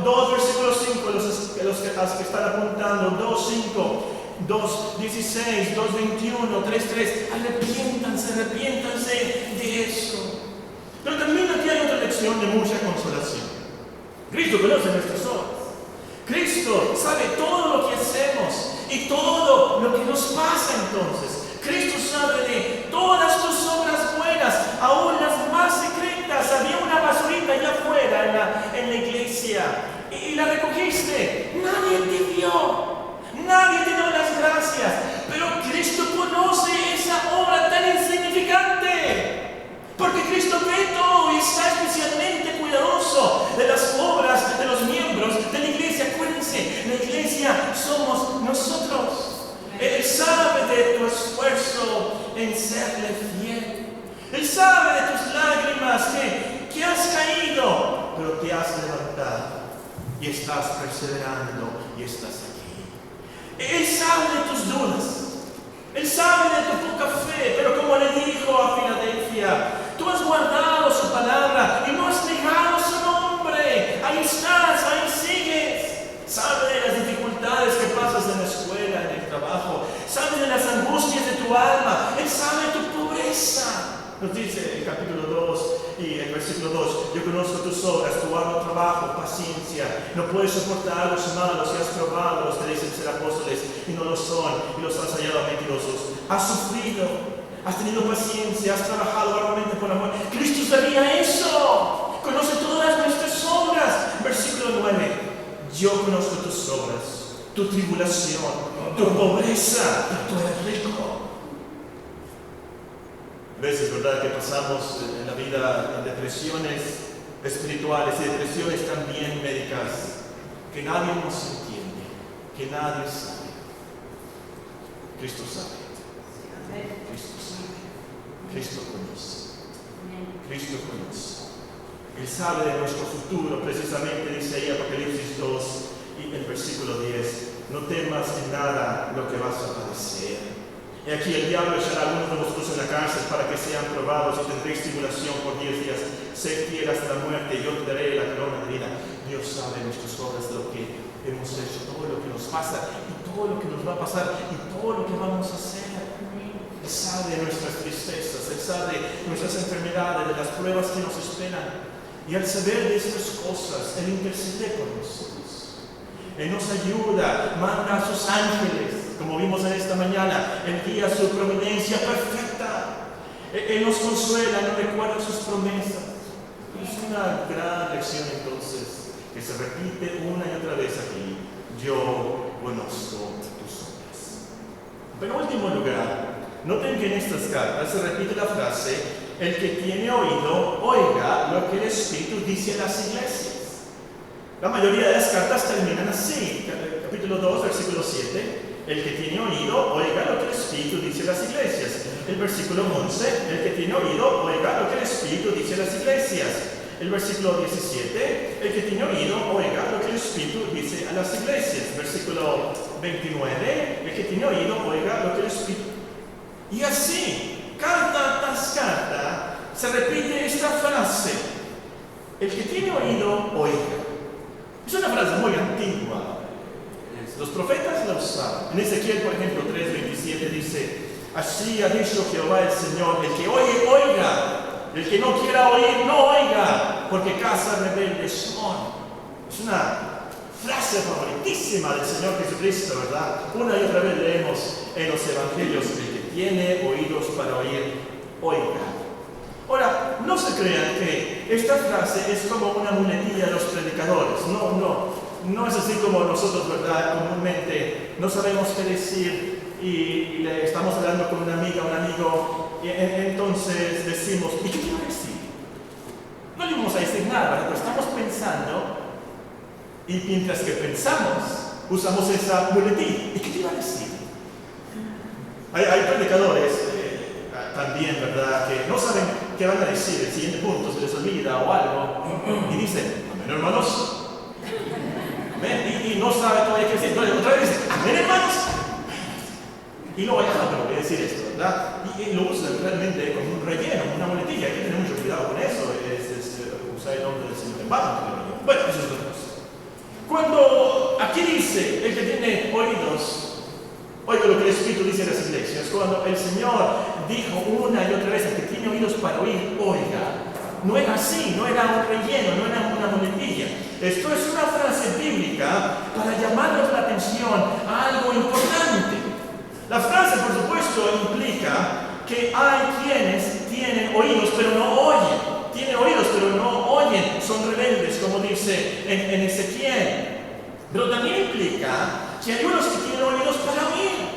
2, versículo 5, los que están apuntando, 2, 5, 2, 16, 2, 21, 3, 3, arrepiéntanse de eso. Pero también aquí hay otra lección de mucha consolación. Cristo conoce nuestras obras. Cristo sabe todo lo que hacemos y todo lo que nos pasa entonces. Cristo sabe de todas tus obras buenas, aún las más secretas. Había una basurita allá afuera en la iglesia y la recogiste. Nadie te vio. Nadie te dio las gracias. Pero Cristo conoce esa obra tan insignificante. Porque Cristo ve todo y está especialmente cuidadoso de las obras de los miembros de la iglesia. Acuérdense, la iglesia somos nosotros. Él sabe de tu esfuerzo en serle fiel. Él sabe de tus lágrimas que has caído, pero te has levantado y estás perseverando y estás aquí. Él sabe de tus dudas. Él sabe de tu poca fe, pero como le dijo a Filadelfia, tú has guardado su palabra y no has negado su nombre. Ahí estás, ahí sigues. Sabe de las dificultades que pasas en la escuela, en el trabajo. Sabe de las angustias de tu alma. Él sabe de tu pobreza. Nos dice el capítulo 2 y el versículo 2, yo conozco tus obras, tu arduo trabajo, paciencia, no puedes soportar a los malos y has probado los que dicen ser apóstoles y no lo son y los has hallado mentirosos. Has sufrido, has tenido paciencia, has trabajado arduamente por amor. Cristo sabía eso, conoce todas nuestras obras. Versículo 9, yo conozco tus obras, tu tribulación, tu pobreza, pero tú eres rico. A veces, ¿verdad?, que pasamos en la vida en depresiones espirituales y depresiones también médicas, que nadie nos entiende, que nadie sabe. Cristo sabe. Cristo sabe. Cristo conoce. Cristo conoce. Él sabe de nuestro futuro, precisamente dice ahí Apocalipsis 2 y el versículo 10, no temas en nada lo que vas a padecer. Y aquí el diablo echará a algunos de vosotros en la cárcel para que sean probados y tendréis tribulación por 10 días. Sé fiel hasta la muerte y yo te daré la corona de vida. Dios sabe nuestras obras, de lo que hemos hecho, todo lo que nos pasa y todo lo que nos va a pasar y todo lo que vamos a hacer. Él sabe de nuestras tristezas, Él sabe de nuestras enfermedades, de las pruebas que nos esperan. Y al saber de estas cosas, Él intercede por nosotros. Él nos ayuda, manda a sus ángeles. Como vimos en esta mañana, envía su providencia perfecta. Él nos consuela, nos recuerda sus promesas. Es una gran lección entonces, que se repite una y otra vez aquí. Yo conozco tus obras. Pero en último lugar, noten que en estas cartas se repite la frase, el que tiene oído, oiga lo que el Espíritu dice a las iglesias. La mayoría de las cartas terminan así. Capítulo 2, versículo 7. El que tiene oído, oiga lo que el Espíritu dice a las iglesias. El versículo 11, el que tiene oído, oiga lo que el Espíritu dice a las iglesias. El versículo 17, el que tiene oído, oiga lo que el Espíritu dice a las iglesias. Versículo 29, el que tiene oído, oiga lo que el Espíritu. Y así, carta tras carta, se repite esta frase. El que tiene oído, oiga. Es una frase muy antigua. Los profetas la usaban. En Ezequiel, por ejemplo, 3:27 dice, así ha dicho Jehová el Señor, el que oye, oiga, el que no quiera oír, no oiga, porque casa rebelde son. Es una frase favoritísima del Señor Jesucristo, ¿verdad? Una y otra vez leemos en los evangelios, el que tiene oídos para oír, oiga. Ahora, no se crean que esta frase es como una muletilla de los predicadores. No es así como nosotros, ¿verdad? Comúnmente no sabemos qué decir y le estamos hablando con una amiga o un amigo y entonces decimos, ¿y qué te iba a decir? No le vamos a decir nada, ¿verdad? Pero estamos pensando y mientras que pensamos, usamos esa muletilla. ¿Y qué te iba a decir? Hay predicadores también, ¿verdad? Que no saben qué van a decir, el siguiente punto se les olvida o algo y dicen, amén, hermanos. Y no sabe todavía qué decir. Entonces otra vez dice, amén, hermanos. Y luego pero voy a decir esto, ¿verdad? Y lo usan realmente como un relleno, una muletilla. Hay que tener mucho cuidado con eso. Es usar el nombre del Señor en vano. Bueno, eso es otra cosa. dice, el que tiene oídos, oiga lo que el Espíritu dice en las iglesias. Cuando el Señor dijo una y otra vez, el que tiene oídos para oír, oiga. No era así, no era un relleno, no era una muletilla. Esto es una frase bíblica para llamarnos la atención a algo importante. La frase, por supuesto, implica que hay quienes tienen oídos pero no oyen. Tienen oídos pero no oyen, son rebeldes, como dice en Ezequiel. Pero también implica que hay unos que tienen oídos para oír.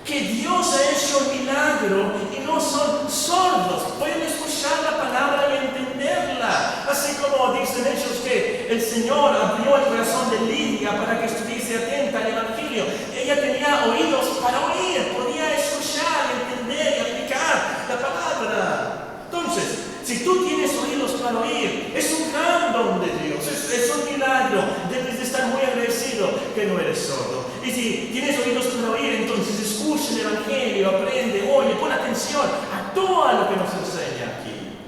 Que Dios ha hecho un milagro y no son sordos, pueden escuchar la palabra y entenderla. Así como dicen ellos que el Señor abrió el corazón de Lidia para que estuviese atenta al Evangelio. Ella tenía oídos para oír, podía escuchar, entender y aplicar la palabra. Entonces, si tú tienes oídos para oír, es un gran don de Dios, es un milagro. Debes de estar muy agradecido que no eres sordo. Y si tienes oídos para oír, entonces escucha el Evangelio, aprende, oye, pon atención a todo lo que nos enseña aquí.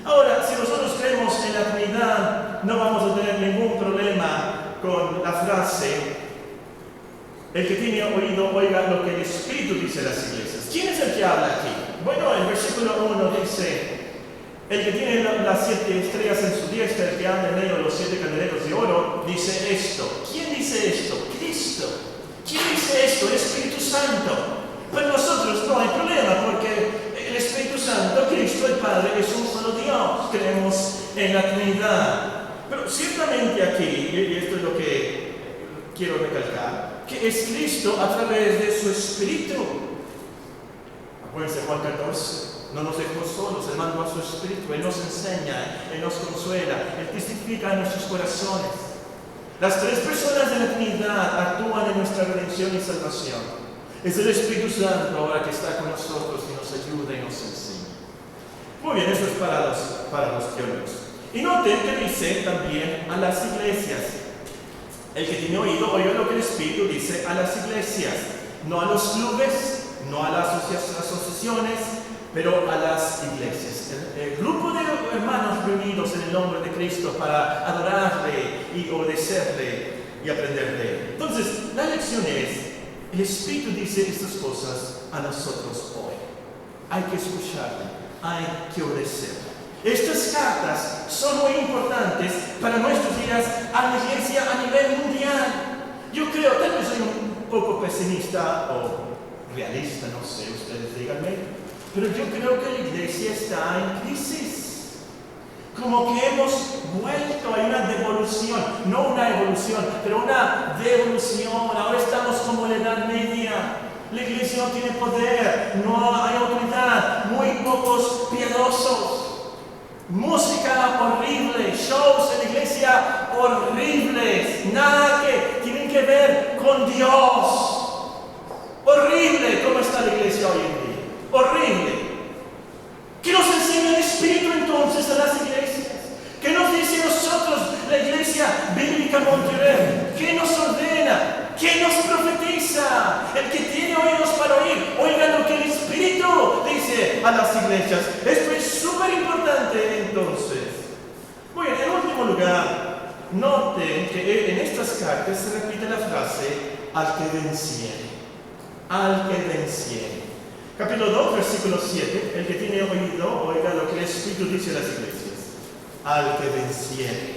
Ahora, si nosotros creemos en la Trinidad, no vamos a tener ningún problema con la frase: el que tiene oído, oiga lo que el Espíritu dice a las iglesias. ¿Quién es el que habla aquí? Bueno, el versículo 1 dice: el que tiene las 7 estrellas en su diestra, el que anda en medio de los 7 candeleros de oro, dice esto. ¿Quién dice esto? Cristo. ¿Quién dice esto? El Espíritu Santo. Pero nosotros no hay problema, porque el Espíritu Santo, Cristo, el Padre, es un solo Dios. Creemos en la Trinidad. Pero ciertamente aquí, y esto es lo que quiero recalcar, que es Cristo a través de su Espíritu. Acuérdense Juan 14. No nos dejó solos, Él mandó a su Espíritu, Él nos enseña, Él nos consuela, Él testifica en nuestros corazones. Las 3 personas de la Trinidad actúan en nuestra redención y salvación. Es el Espíritu Santo ahora que está con nosotros y nos ayuda y nos enseña. Muy bien, eso es para los teólogos. Y noten que dice también a las iglesias. El que tiene oído, oiga lo que el Espíritu dice a las iglesias. No a los clubes, no a las asociaciones, pero a las iglesias. El grupo de hermanos reunidos en el nombre de Cristo para adorarle y obedecerle y aprender de él. Entonces, la lección es: el Espíritu dice estas cosas a nosotros hoy. Hay que escucharle, hay que obedecerle. Estas cartas son muy importantes para nuestros días a la iglesia a nivel mundial. Yo creo, tal vez soy un poco pesimista o realista, no sé, ustedes díganme. Pero yo creo que la iglesia está en crisis. Como que hemos vuelto, hay una devolución, no una evolución, pero una devolución. Ahora estamos como en la Edad Media. La iglesia no tiene poder, no hay autoridad, muy pocos piadosos. Música horrible, shows en la iglesia horribles, nada que tienen que ver con Dios. Horrible cómo está la iglesia hoy en día. Horrible. ¿Qué nos enseña el Espíritu entonces a las iglesias? ¿Qué nos dice a nosotros la Iglesia Bíblica Monterrey? ¿Qué nos ordena? ¿Qué nos profetiza? El que tiene oídos para oír, oiga lo que el Espíritu dice a las iglesias. Esto es súper importante entonces. Muy bien, en último lugar, noten que en estas cartas se repite la frase: al que venciere. Al que venciere. Capítulo 2, versículo 7. El que tiene oído, oiga lo que el Espíritu dice a las iglesias. Al que venciere,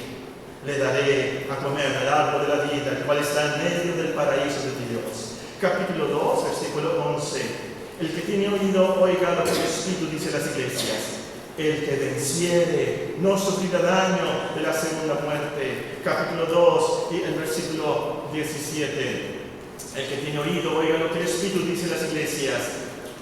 le daré a comer del árbol de la vida, el cual está en medio del paraíso de Dios. Capítulo 2, versículo 11. El que tiene oído, oiga lo que el Espíritu dice a las iglesias. El que venciere no sufrirá daño de la segunda muerte. Capítulo 2 y el versículo 17. El que tiene oído, oiga lo que el Espíritu dice a las iglesias.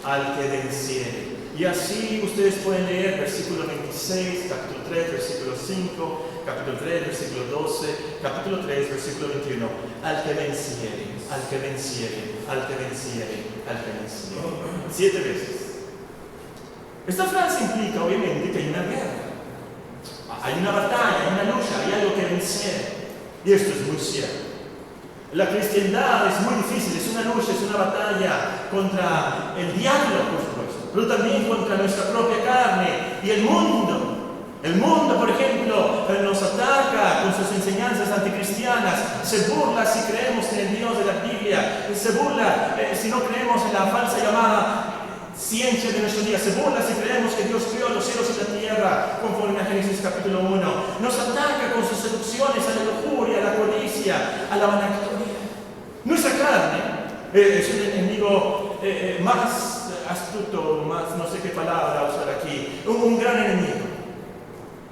Al que venciere. Y así ustedes pueden leer versículo 26, capítulo 3, versículo 5, capítulo 3, versículo 12, capítulo 3, versículo 21. Al que venciere, al que venciere, al que venciere, al que venciere. 7 veces. Esta frase implica obviamente que hay una guerra. Hay una batalla, hay una lucha, hay algo que vencer. Y esto es muy cierto. La cristiandad es muy difícil, es una lucha, es una batalla contra el diablo, por supuesto, pero también contra nuestra propia carne y el mundo. El mundo, por ejemplo, nos ataca con sus enseñanzas anticristianas, se burla si creemos en el Dios de la Biblia, se burla si no creemos en la falsa llamada ciencia de nuestro día, se burla si creemos que Dios creó los cielos y la tierra, conforme a Génesis capítulo 1. Nos ataca con sus seducciones a la lujuria, a la codicia, a la vanagloria. Nuestra carne es un enemigo más astuto, más no sé qué palabra usar aquí, un gran enemigo.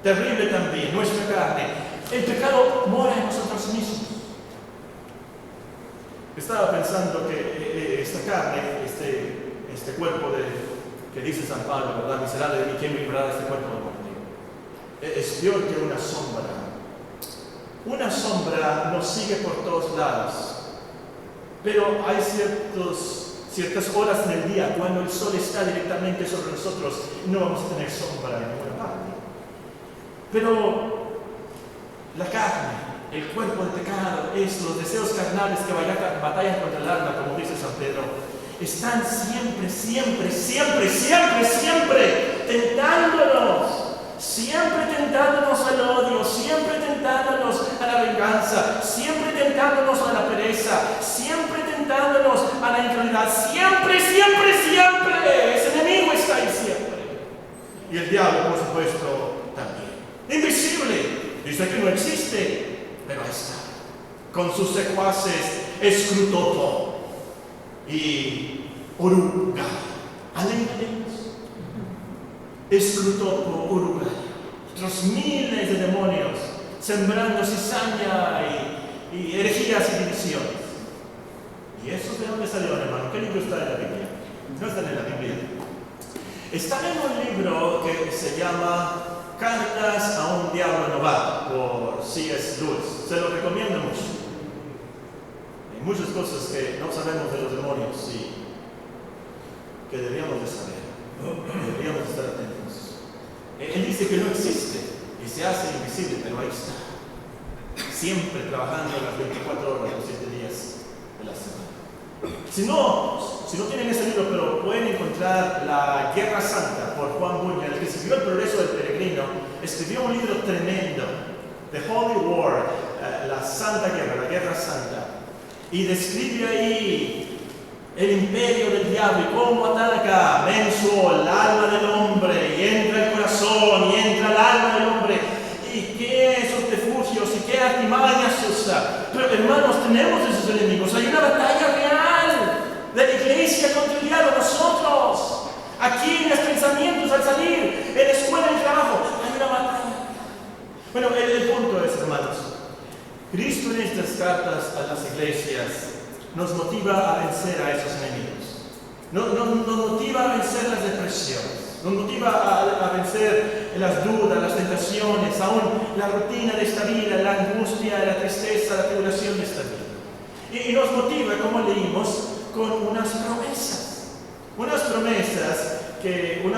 Terrible también, nuestra carne. El pecado mora en nosotros mismos. Estaba pensando que esta carne, este cuerpo que dice San Pablo, ¿verdad? Miserable de mí, ¿quién me librará de este cuerpo de muerte? Es peor que una sombra. Una sombra nos sigue por todos lados. Pero hay ciertas horas en el día cuando el sol está directamente sobre nosotros y no vamos a tener sombra en ninguna parte. Pero la carne, el cuerpo del pecado, los deseos carnales que batallan contra el alma, como dice San Pedro, están siempre tentándonos al odio, siempre tentándonos a la venganza, siempre tentándonos a la pereza, siempre tentándonos a la incredulidad, siempre, ese enemigo está ahí siempre. Y el diablo, por supuesto, también. Invisible, dice que no existe, pero ahí está, con sus secuaces Escrutopo y Oruga. Aleluya. Escrutopo, Oruga. Otros miles de demonios sembrando cizaña y herejías y divisiones. ¿Y eso de dónde salió, hermano? ¿Qué libro está en la Biblia? No está en la Biblia. Está en un libro que se llama Cartas a un Diablo Novato, por C.S. Lewis. Se lo recomiendo mucho. Hay muchas cosas que no sabemos de los demonios y que deberíamos de saber. Deberíamos estar atentos. Él dice que no existe y se hace invisible, pero ahí está. Siempre trabajando las 24 horas, los 7 días de la semana. Si no tienen ese libro, pero pueden encontrar La Guerra Santa por Juan Bunyan, el que escribió El Progreso del Peregrino, escribió un libro tremendo, The Holy War, la Santa Guerra, la Guerra Santa, y describe ahí el imperio del diablo y cómo ataca mensual el alma del hombre, y entra el corazón, y entra el alma del hombre, y qué subterfugios y qué artimañas usa. Pero hermanos, tenemos esos enemigos, hay una batalla real de la iglesia contra el diablo. Nosotros, aquí en los pensamientos, al salir, en la escuela, en el trabajo, hay una batalla. Bueno, el punto es, hermanos, Cristo en estas cartas a las iglesias nos motiva a vencer a esos enemigos. Nos motiva a vencer las depresiones, nos motiva a vencer las dudas, las tentaciones, aún la rutina de esta vida, la angustia, la tristeza, la tribulación de esta vida. Y nos motiva, como leímos, con unas promesas, unas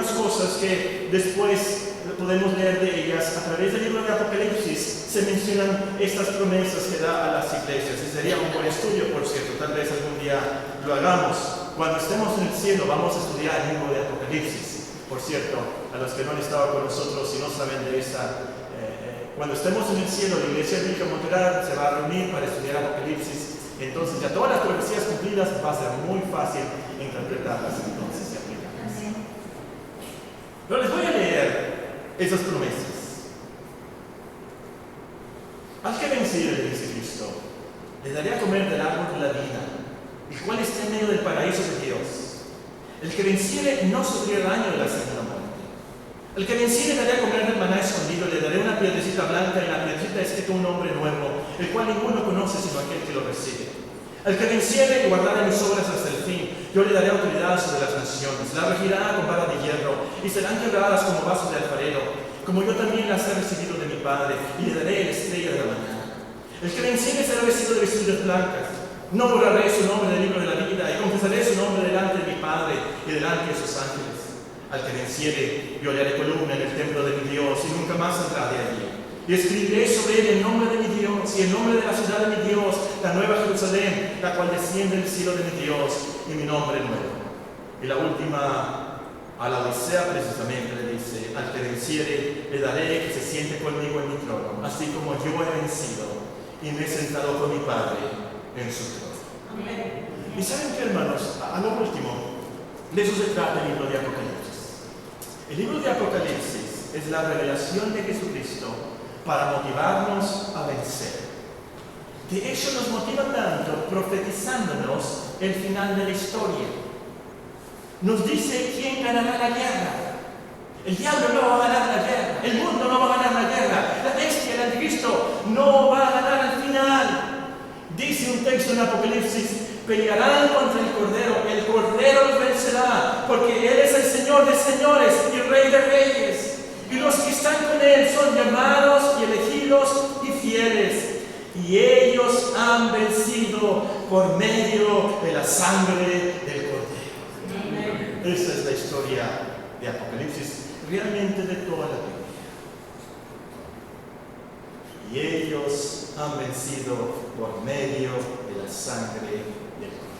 cosas que después podemos leer de ellas. A través del libro de Apocalipsis se mencionan estas promesas que da a las iglesias, y sería un buen estudio, por cierto, tal vez algún día lo hagamos. Cuando estemos en el cielo vamos a estudiar el libro de Apocalipsis, por cierto, a los que no han estado con nosotros y no saben de esa. Cuando estemos en el cielo, la Iglesia Bíblica Montreal se va a reunir para estudiar Apocalipsis. Entonces ya todas las profecías cumplidas va a ser muy fácil interpretarlas entonces y aplicarlas. Pero les voy a leer esas promesas. Al que venciere, dice Cristo, le daré a comer del árbol de la vida, el cual está en medio del paraíso de Dios. El que venciere no sufrirá daño de la segunda muerte. El que venciere daré a comer del maná escondido, le daré una piedrecita blanca, y en la piedrecita escrito un nombre nuevo, el cual ninguno conoce sino aquel que lo recibe. El que venciere y guardare mis obras hasta el fin, yo le daré autoridad sobre las naciones, la regirá con vara de hierro, y serán quebradas como vasos de alfarero, como yo también las he recibido de mi Padre, y le daré la estrella de la mañana. El que venciere será vestido de vestiduras blancas. No borraré su nombre del libro de la vida, y confesaré su nombre delante de mi Padre y delante de sus ángeles. Al que venciere, yo le haré columna en el templo de mi Dios, y nunca más saldrá de allí. Y escribiré sobre él el nombre de mi Dios, y el nombre de la ciudad de mi Dios, la nueva Jerusalén, la cual desciende del cielo de mi Dios, y mi nombre nuevo. Y la última A la Odisea precisamente le dice: al que venciere le daré que se siente conmigo en mi trono, así como yo he vencido y me he sentado con mi Padre en su trono. Amén. Y saben qué, hermanos, a lo último, de eso se trata el libro de Apocalipsis. El libro de Apocalipsis es la revelación de Jesucristo para motivarnos a vencer. De hecho, nos motiva tanto profetizándonos el final de la historia. Nos dice quién ganará la guerra. El diablo no va a ganar la guerra, el mundo no va a ganar la guerra, la bestia, el anticristo no va a ganar al final. Dice un texto en Apocalipsis: pelearán contra el Cordero los vencerá, porque Él es el Señor de señores y Rey de reyes. Y los que están con Él son llamados y elegidos y fieles. Y ellos han vencido por medio de la sangre del Cordero. Amén. Esa es la historia de Apocalipsis, realmente de toda la Biblia. Y ellos han vencido por medio de la sangre del Cordero.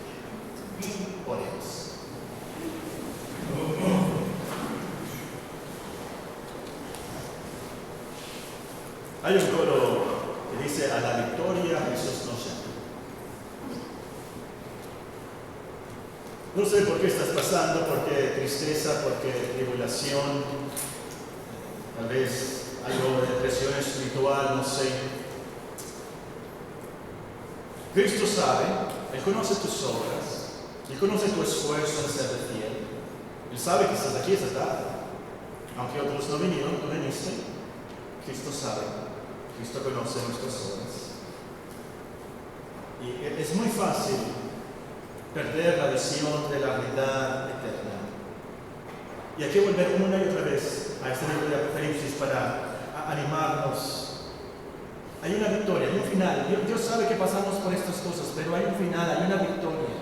Oremos. Hay un coro que dice: a la victoria Jesús nos llama. No sé por qué estás pasando, por qué tristeza, por qué tribulación, tal vez algo de depresión espiritual, no sé. Cristo sabe, Él conoce tus obras, Él conoce tu esfuerzo en ser fiel. Él sabe que estás aquí esta tarde, aunque otros no vinieron, tú viniste. Cristo sabe, Cristo conoce nuestras obras. Y es muy fácil perder la visión de la verdad eterna. Y hay que volver una y otra vez a este libro de Apocalipsis para animarnos. Hay una victoria, hay un final. Dios sabe que pasamos por estas cosas, pero hay un final, hay una victoria.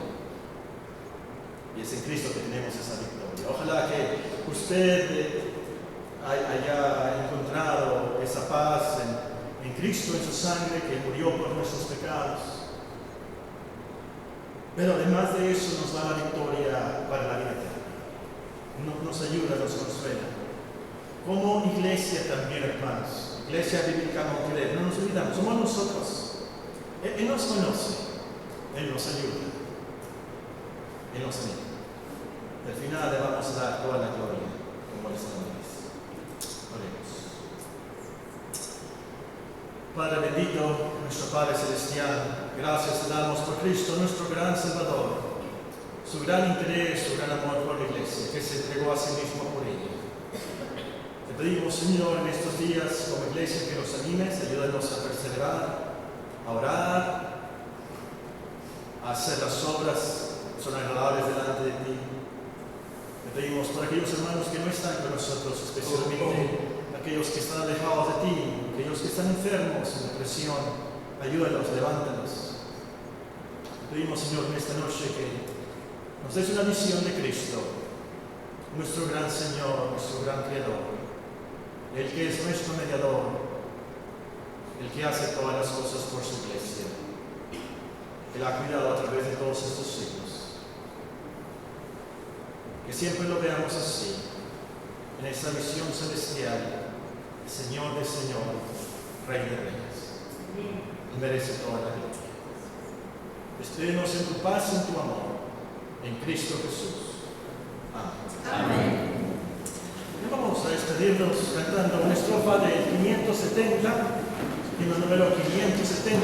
Y es en Cristo que tenemos esa victoria. Ojalá que usted haya encontrado esa paz en Cristo, en su sangre, que murió por nuestros pecados. Pero además de eso nos da la victoria para la vida eterna. Nos ayuda, nos consuela. Como iglesia también, hermanos. Iglesia Bíblica Montclair. No nos olvidamos, somos nosotros. Él nos conoce. Él nos ayuda. Él nos anima. Al final le vamos a dar toda la gloria, como el Señor dice. Oremos. Padre bendito, nuestro Padre Celestial, gracias te damos por Cristo, nuestro gran Salvador, su gran interés, su gran amor por la Iglesia, que se entregó a sí mismo por ella. Te pedimos, Señor, en estos días como Iglesia que nos animes, ayúdanos a perseverar, a orar, a hacer las obras que son agradables delante de ti. Te pedimos por aquellos hermanos que no están con nosotros, especialmente aquellos que están alejados de ti, aquellos que están enfermos, en depresión, ayúdalos, levántalos. Te pedimos, Señor, en esta noche que nos des una visión de Cristo, nuestro gran Señor, nuestro gran Creador, el que es nuestro mediador, el que hace todas las cosas por su iglesia, que la ha cuidado a través de todos estos siglos. Que siempre lo veamos así, en esa visión celestial, Señor de Señor, Rey de Reyes. Él merece toda la gloria. Espérenos en tu paz y en tu amor, en Cristo Jesús. Amén. Amén. Y vamos a despedirnos cantando una estrofa del 570, himno número 570.